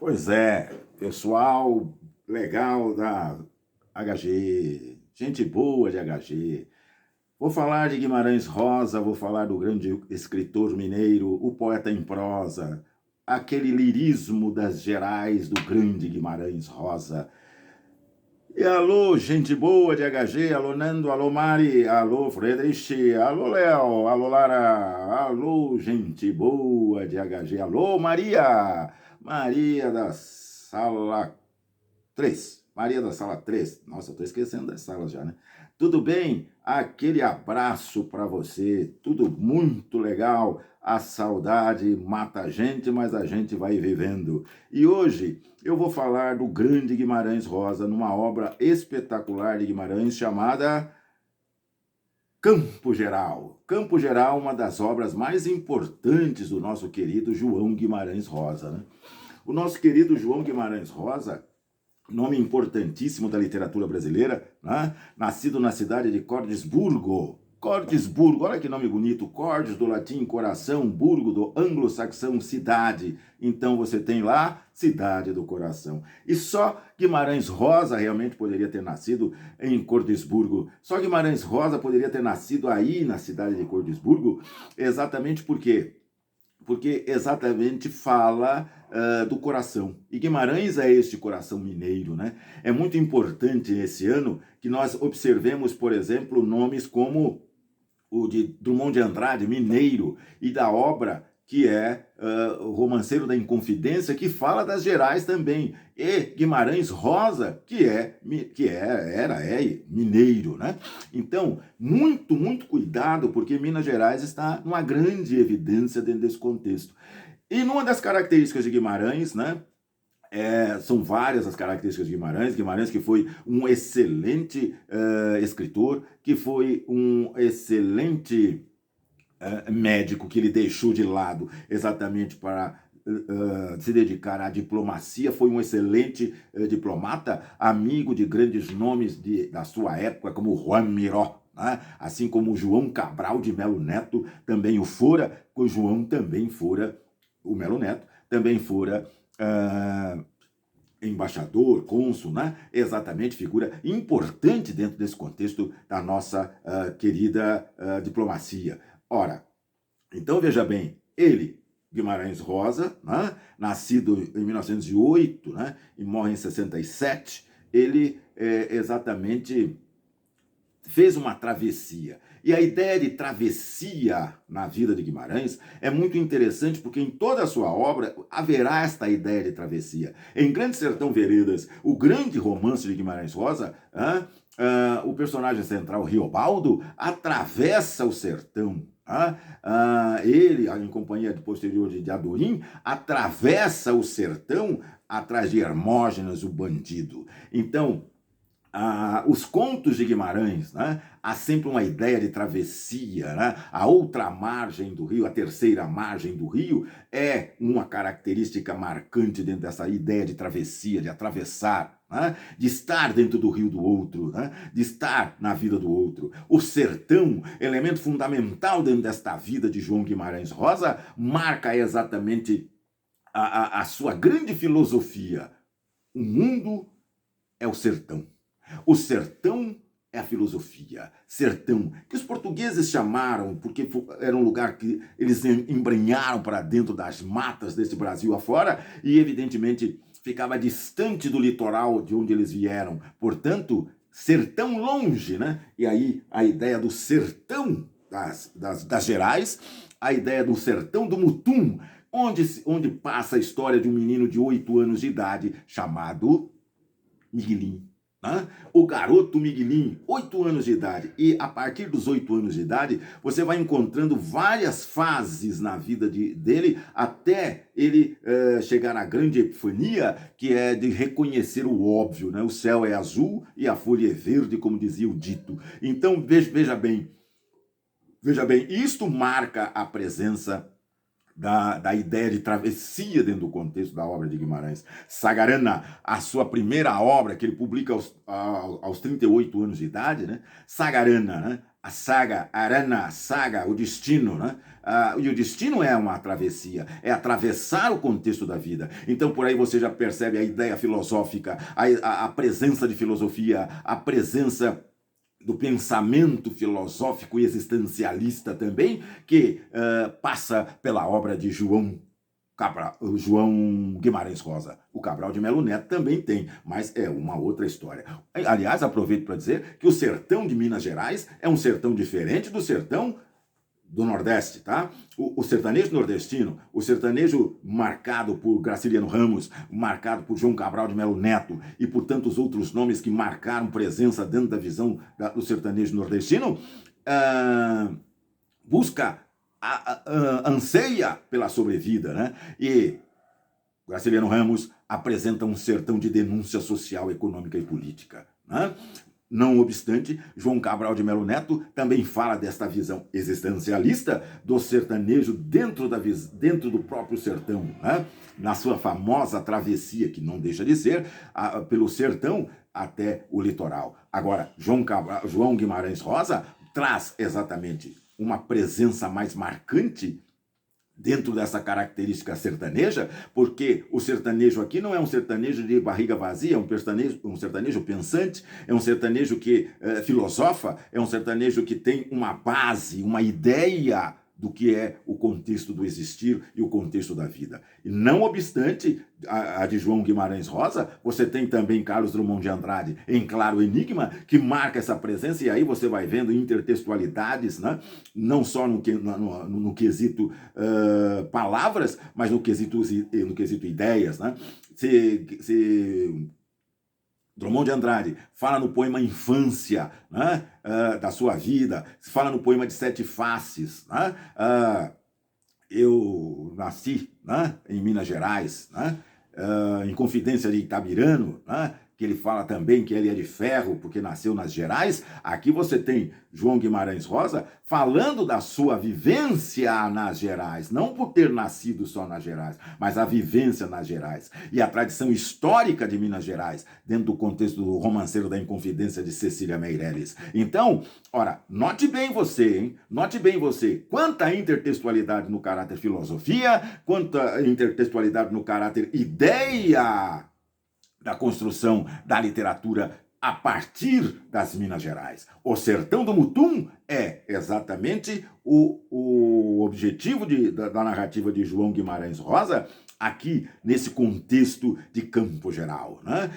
Pois é, pessoal legal da HG, gente boa de HG. Vou falar de Guimarães Rosa, vou falar do grande escritor mineiro, o poeta em prosa, aquele lirismo das Gerais do grande Guimarães Rosa. E alô, gente boa de HG, alô Nando, alô Mari, alô Friedrich, alô Léo, alô Lara, alô, gente boa de HG, alô Maria, Maria da Sala 3. Maria da Sala 3. Nossa, eu tô esquecendo das salas já, né? Tudo bem? Aquele abraço para você. Tudo muito legal. A saudade mata a gente, mas a gente vai vivendo. E hoje eu vou falar do grande Guimarães Rosa, numa obra espetacular de Guimarães chamada Campo Geral. Campo Geral, uma das obras mais importantes do nosso querido João Guimarães Rosa, né? O nosso querido João Guimarães Rosa, nome importantíssimo da literatura brasileira, né? Nascido na cidade de Cordesburgo. Cordesburgo, olha que nome bonito, Cordes do latim coração, Burgo do anglo-saxão cidade. Então você tem lá cidade do coração. E só Guimarães Rosa realmente poderia ter nascido em Cordesburgo. Só Guimarães Rosa poderia ter nascido aí na cidade de Cordesburgo, exatamente porque exatamente fala do coração. E Guimarães é este coração mineiro, né? É muito importante esse ano que nós observemos, por exemplo, nomes como o de Drummond de Andrade, mineiro, e da obra que é o Romanceiro da Inconfidência, que fala das Gerais também, e Guimarães Rosa, é mineiro, né? Então, muito cuidado, porque Minas Gerais está numa grande evidência dentro desse contexto. E numa das características de Guimarães, né, são várias as características de Guimarães. Guimarães que foi um excelente escritor, que foi um excelente médico, que ele deixou de lado exatamente para se dedicar à diplomacia, foi um excelente diplomata, amigo de grandes nomes da sua época, como Juan Miró, né? Assim como João Cabral de Melo Neto também o fora, o João também fora, o Melo Neto também fora embaixador, cônsul, né? Exatamente, figura importante dentro desse contexto da nossa querida diplomacia. Ora, então veja bem, ele, Guimarães Rosa, né? Nascido em 1908, né? E morre em 67, ele exatamente fez uma travessia. E a ideia de travessia na vida de Guimarães é muito interessante, porque em toda a sua obra haverá esta ideia de travessia. Em Grande Sertão Veredas, o grande romance de Guimarães Rosa, o personagem central, Riobaldo, atravessa o sertão. Ele, em companhia de posterior de Adorim, atravessa o sertão atrás de Hermógenes, o bandido. Então, os contos de Guimarães, né? Há sempre uma ideia de travessia, né? A outra margem do rio, a terceira margem do rio, é uma característica marcante dentro dessa ideia de travessia, de atravessar, né? De estar dentro do rio do outro, né? De estar na vida do outro. O sertão, elemento fundamental dentro desta vida de João Guimarães Rosa, marca exatamente a sua grande filosofia. O mundo é o sertão. O sertão é a filosofia. Sertão, que os portugueses chamaram, porque era um lugar que eles embrenharam para dentro das matas desse Brasil afora, e evidentemente ficava distante do litoral de onde eles vieram. Portanto, sertão longe, né? E aí a ideia do sertão das Gerais a ideia do sertão do Mutum, onde passa a história de um menino de 8 anos de idade chamado Miguelim. O garoto Miguelim, 8 anos de idade. E a partir dos 8 anos de idade, você vai encontrando várias fases na vida dele, até ele chegar à grande epifania, que é de reconhecer o óbvio, né? O céu é azul e a folha é verde, como dizia o dito. Então, veja bem, isto marca a presença da ideia de travessia dentro do contexto da obra de Guimarães. Sagarana, a sua primeira obra, que ele publica aos 38 anos de idade, né? Sagarana, né? A saga, Arana, saga, o destino, né? E o destino é uma travessia, é atravessar o contexto da vida. Então, por aí você já percebe a ideia filosófica, a presença de filosofia, a presença do pensamento filosófico e existencialista também, que passa pela obra de João Guimarães Rosa. O Cabral de Melo Neto também tem, mas é uma outra história. Aliás, aproveito para dizer que o sertão de Minas Gerais é um sertão diferente do sertão do Nordeste, tá? O sertanejo nordestino, o sertanejo marcado por Graciliano Ramos, marcado por João Cabral de Melo Neto e por tantos outros nomes que marcaram presença dentro da visão do sertanejo nordestino, busca, anseia pela sobrevida, né? E Graciliano Ramos apresenta um sertão de denúncia social, econômica e política, né? Não obstante, João Cabral de Melo Neto também fala desta visão existencialista do sertanejo dentro do próprio sertão, né? Na sua famosa travessia, que não deixa de ser, pelo sertão até o litoral. Agora, João Guimarães Rosa traz exatamente uma presença mais marcante dentro dessa característica sertaneja, porque o sertanejo aqui não é um sertanejo de barriga vazia, é um sertanejo pensante, é um sertanejo que filosofa, é um sertanejo que tem uma base, uma ideia do que é o contexto do existir e o contexto da vida. E não obstante a de João Guimarães Rosa, você tem também Carlos Drummond de Andrade em Claro Enigma, que marca essa presença, e aí você vai vendo intertextualidades, né? Não só no quesito palavras, mas no quesito ideias, né? Se Drummond de Andrade fala no poema Infância, né, da sua vida, fala no poema de Sete Faces, né, eu nasci, né, em Minas Gerais, né, em Confidência de Itabirano, né, que ele fala também que ele é de ferro porque nasceu nas Gerais. Aqui você tem João Guimarães Rosa falando da sua vivência nas Gerais, não por ter nascido só nas Gerais, mas a vivência nas Gerais e a tradição histórica de Minas Gerais, dentro do contexto do Romanceiro da Inconfidência de Cecília Meirelles. Então, ora, note bem você, hein? Note bem você, quanta intertextualidade no caráter filosofia, quanta intertextualidade no caráter ideia da construção da literatura a partir das Minas Gerais. O Sertão do Mutum é exatamente o objetivo da narrativa de João Guimarães Rosa, aqui nesse contexto de Campo Geral, né?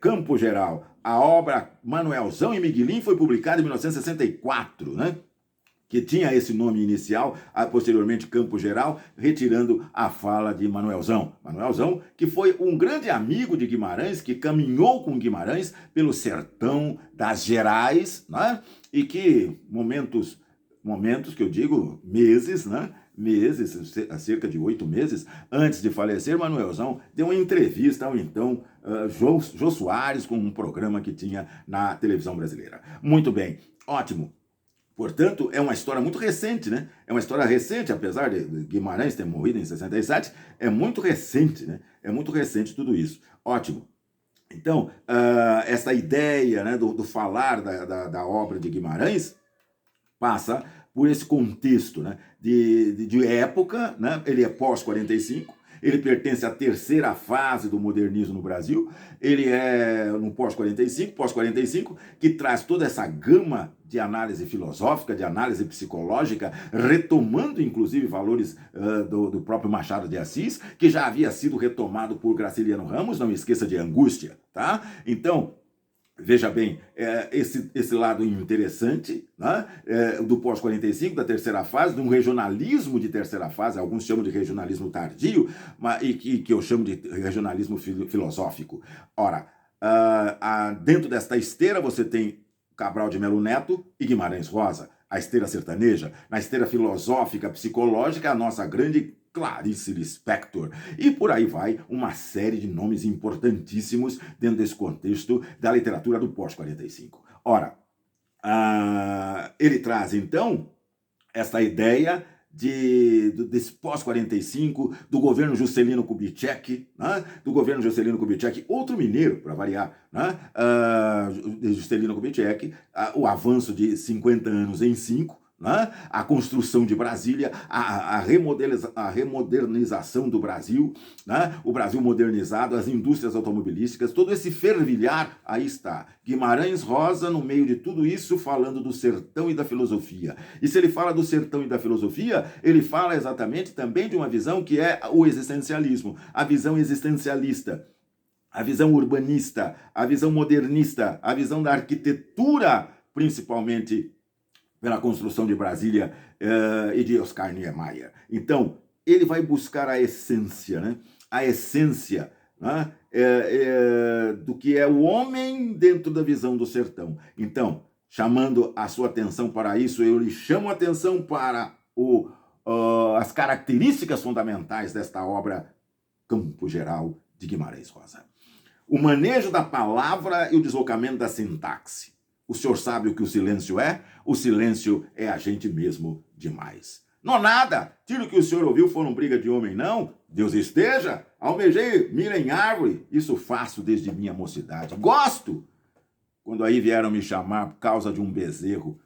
Campo Geral, a obra Manuelzão e Miguelim foi publicada em 1964, né? Que tinha esse nome inicial, posteriormente Campo Geral, retirando a fala de Manuelzão. Manuelzão, que foi um grande amigo de Guimarães, que caminhou com Guimarães pelo sertão das Gerais, né? E que momentos que eu digo meses, né? Cerca de 8 meses antes de falecer, Manuelzão deu uma entrevista ao então Jô Soares, com um programa que tinha na televisão brasileira. Muito bem, ótimo. Portanto, é uma história muito recente, né? É uma história recente, apesar de Guimarães ter morrido em 67, é muito recente, né? É muito recente tudo isso. Ótimo. Então, essa ideia, né, do falar da obra de Guimarães passa por esse contexto, né, de época, né? Ele é pós-45, ele pertence à terceira fase do modernismo no Brasil, ele é no pós-45, que traz toda essa gama de análise filosófica, de análise psicológica, retomando inclusive valores do próprio Machado de Assis, que já havia sido retomado por Graciliano Ramos, não esqueça de Angústia, tá? Então, Veja bem, esse lado interessante, né, do pós-45, da terceira fase, de um regionalismo de terceira fase, alguns chamam de regionalismo tardio, e que eu chamo de regionalismo filosófico. Ora, dentro desta esteira você tem Cabral de Melo Neto e Guimarães Rosa, a esteira sertaneja. Na esteira filosófica, psicológica, a nossa grande Clarice Lispector, e por aí vai uma série de nomes importantíssimos dentro desse contexto da literatura do pós-45. Ora, ele traz então essa ideia desse pós-45, do governo Juscelino Kubitschek, né? Do governo Juscelino Kubitschek, outro mineiro, para variar, né? Juscelino Kubitschek, o avanço de 50 anos em 5, né? A construção de Brasília, a remodernização do Brasil, né? O Brasil modernizado, as indústrias automobilísticas, todo esse fervilhar, aí está. Guimarães Rosa, no meio de tudo isso, falando do sertão e da filosofia. E se ele fala do sertão e da filosofia, ele fala exatamente também de uma visão que é o existencialismo, a visão existencialista, a visão urbanista, a visão modernista, a visão da arquitetura, principalmente pela construção de Brasília e de Oscar Niemeyer. Então, ele vai buscar a essência, né? A essência, né? Do que é o homem dentro da visão do sertão. Então, chamando a sua atenção para isso, eu lhe chamo a atenção para as características fundamentais desta obra Campo Geral de Guimarães Rosa. O manejo da palavra e o deslocamento da sintaxe. O senhor sabe o que o silêncio é? O silêncio é a gente mesmo demais. Não nada! Tiro que o senhor ouviu foram briga de homem, não? Deus esteja! Almejei mira em árvore. Isso faço desde minha mocidade. Gosto! Quando aí vieram me chamar por causa de um bezerro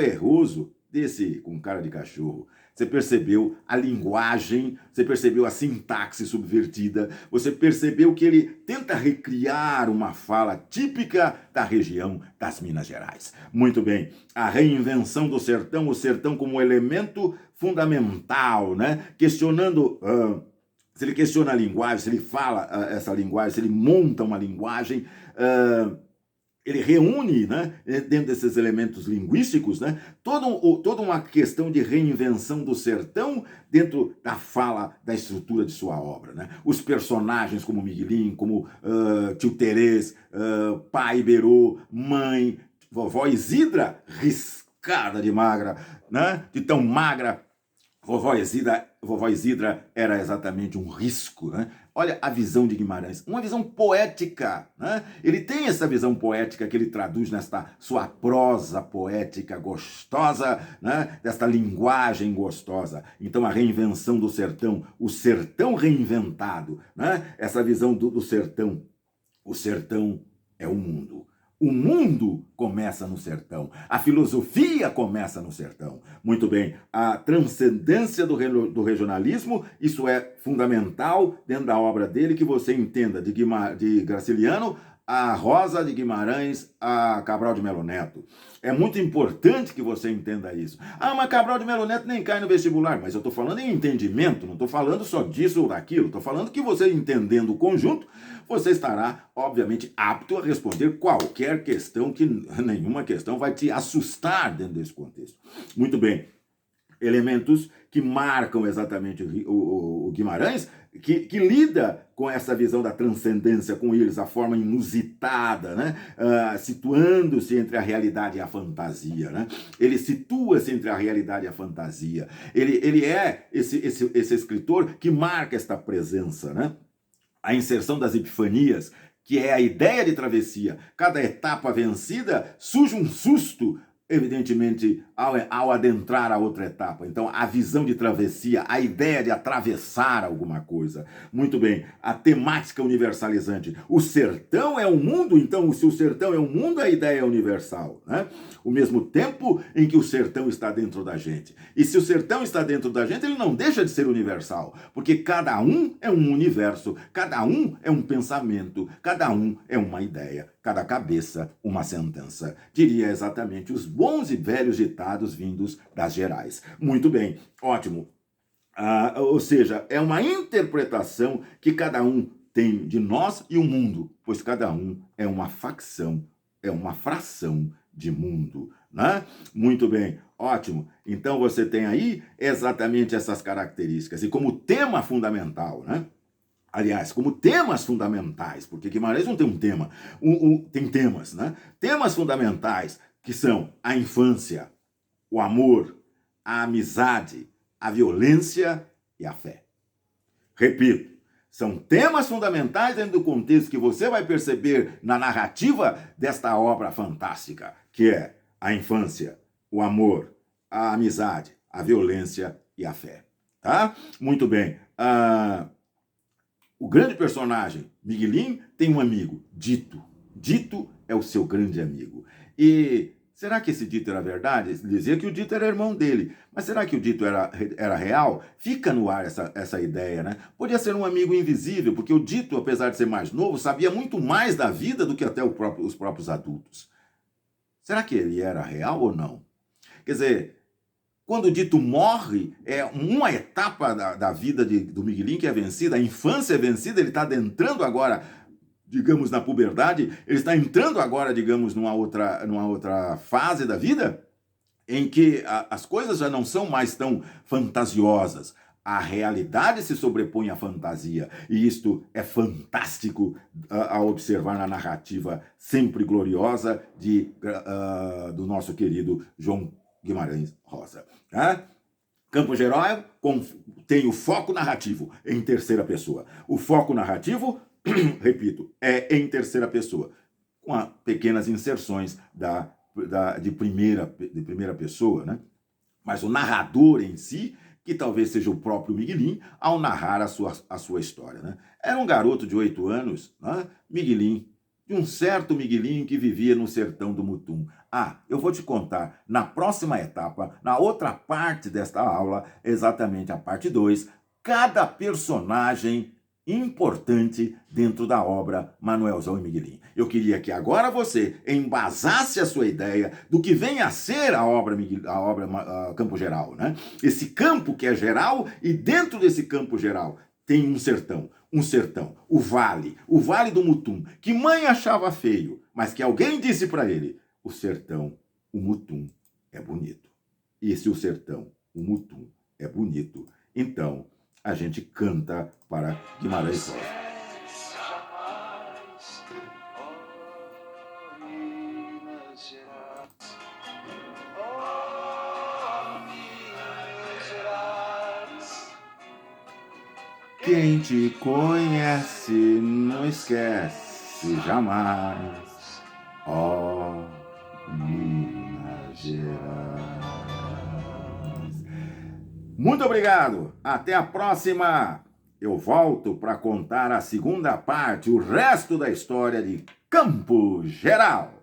erroso, desse com cara de cachorro. Você percebeu a linguagem, você percebeu a sintaxe subvertida, você percebeu que ele tenta recriar uma fala típica da região das Minas Gerais. Muito bem, a reinvenção do sertão, o sertão como elemento fundamental, né? Questionando... se ele questiona a linguagem, se ele fala essa linguagem, se ele monta uma linguagem... ele reúne, né, dentro desses elementos linguísticos, né, toda uma questão de reinvenção do sertão dentro da fala, da estrutura de sua obra. Né? Os personagens como Miguelinho, como tio Terês, pai Iberô, mãe, vovó Isidra, riscada de magra, né, de tão magra. Vovó Isidra era exatamente um risco, né? Olha a visão de Guimarães, uma visão poética, né? Ele tem essa visão poética que ele traduz nesta sua prosa poética gostosa, né? Desta linguagem gostosa. Então a reinvenção do sertão, o sertão reinventado, né? Essa visão do sertão. O sertão é o mundo. O mundo começa no sertão. A filosofia começa no sertão. Muito bem. A transcendência do regionalismo, isso é fundamental dentro da obra dele, que você entenda de Graciliano, a Rosa de Guimarães, a Cabral de Melo Neto. É muito importante que você entenda isso. Mas Cabral de Melo Neto nem cai no vestibular. Mas eu estou falando em entendimento, não estou falando só disso ou daquilo. Estou falando que você, entendendo o conjunto, você estará, obviamente, apto a responder qualquer questão, que nenhuma questão vai te assustar dentro desse contexto. Muito bem. Elementos que marcam exatamente o Guimarães, que lida com essa visão da transcendência com eles, a forma inusitada, né? Situando-se entre a realidade e a fantasia. Né? Ele situa-se entre a realidade e a fantasia. Ele é esse escritor que marca esta presença. Né? A inserção das epifanias, que é a ideia de travessia. Cada etapa vencida surge um susto, evidentemente, ao adentrar a outra etapa. Então, a visão de travessia, a ideia de atravessar alguma coisa. Muito bem, a temática universalizante. O sertão é o mundo, então, se o sertão é o mundo, a ideia é universal. Né? O mesmo tempo em que o sertão está dentro da gente. E se o sertão está dentro da gente, ele não deixa de ser universal, porque cada um é um universo, cada um é um pensamento, cada um é uma ideia, cada cabeça uma sentença. Diria exatamente os bons e velhos ditados vindos das Gerais. Muito bem, ótimo. Ou seja, é uma interpretação que cada um tem de nós e o mundo, pois cada um é uma facção, é uma fração de mundo, né? Muito bem, ótimo. Então você tem aí exatamente essas características. E como tema fundamental, né? Aliás, como temas fundamentais, porque Guimarães não tem um tema, tem temas, né? Temas fundamentais que são a infância, o amor, a amizade, a violência e a fé. Repito, são temas fundamentais dentro do contexto que você vai perceber na narrativa desta obra fantástica, que é a infância, o amor, a amizade, a violência e a fé. Tá? Muito bem. O grande personagem, Miguelín, tem um amigo, Dito. Dito é o seu grande amigo. E será que esse Dito era verdade? Ele dizia que o Dito era irmão dele. Mas será que o Dito era real? Fica no ar essa ideia, né? Podia ser um amigo invisível, porque o Dito, apesar de ser mais novo, sabia muito mais da vida do que até os próprios adultos. Será que ele era real ou não? Quer dizer, quando o Dito morre, é uma etapa da vida do Miguelín que é vencida, a infância é vencida, ele está adentrando agora, digamos, na puberdade, ele está entrando agora, digamos, numa outra fase da vida, em que as coisas já não são mais tão fantasiosas. A realidade se sobrepõe à fantasia, e isto é fantástico a observar na narrativa sempre gloriosa do nosso querido João Guimarães Rosa. Tá? Campo Geral tem o foco narrativo em terceira pessoa. O foco narrativo, repito, é em terceira pessoa, com pequenas inserções de primeira pessoa, né? Mas o narrador em si, que talvez seja o próprio Miguelín, ao narrar a sua história. Né? Era um garoto de 8 anos, né? Miguelín, de um certo Miguelín que vivia no sertão do Mutum. Eu vou te contar na próxima etapa, na outra parte desta aula, exatamente a parte 2, cada personagem importante dentro da obra Manuelzão e Miguelín. Eu queria que agora você embasasse a sua ideia do que vem a ser a obra Campo Geral, né? Esse campo que é geral, e dentro desse campo geral tem um sertão, o vale do Mutum, que mãe achava feio, mas que alguém disse para ele, o sertão, o Mutum é bonito. E se o sertão, o Mutum é bonito, então a gente canta para Guimarães Rosa. Quem te conhece não esquece jamais, ó Minas Gerais. Muito obrigado, até a próxima. Eu volto para contar a segunda parte, o resto da história de Campo Geral.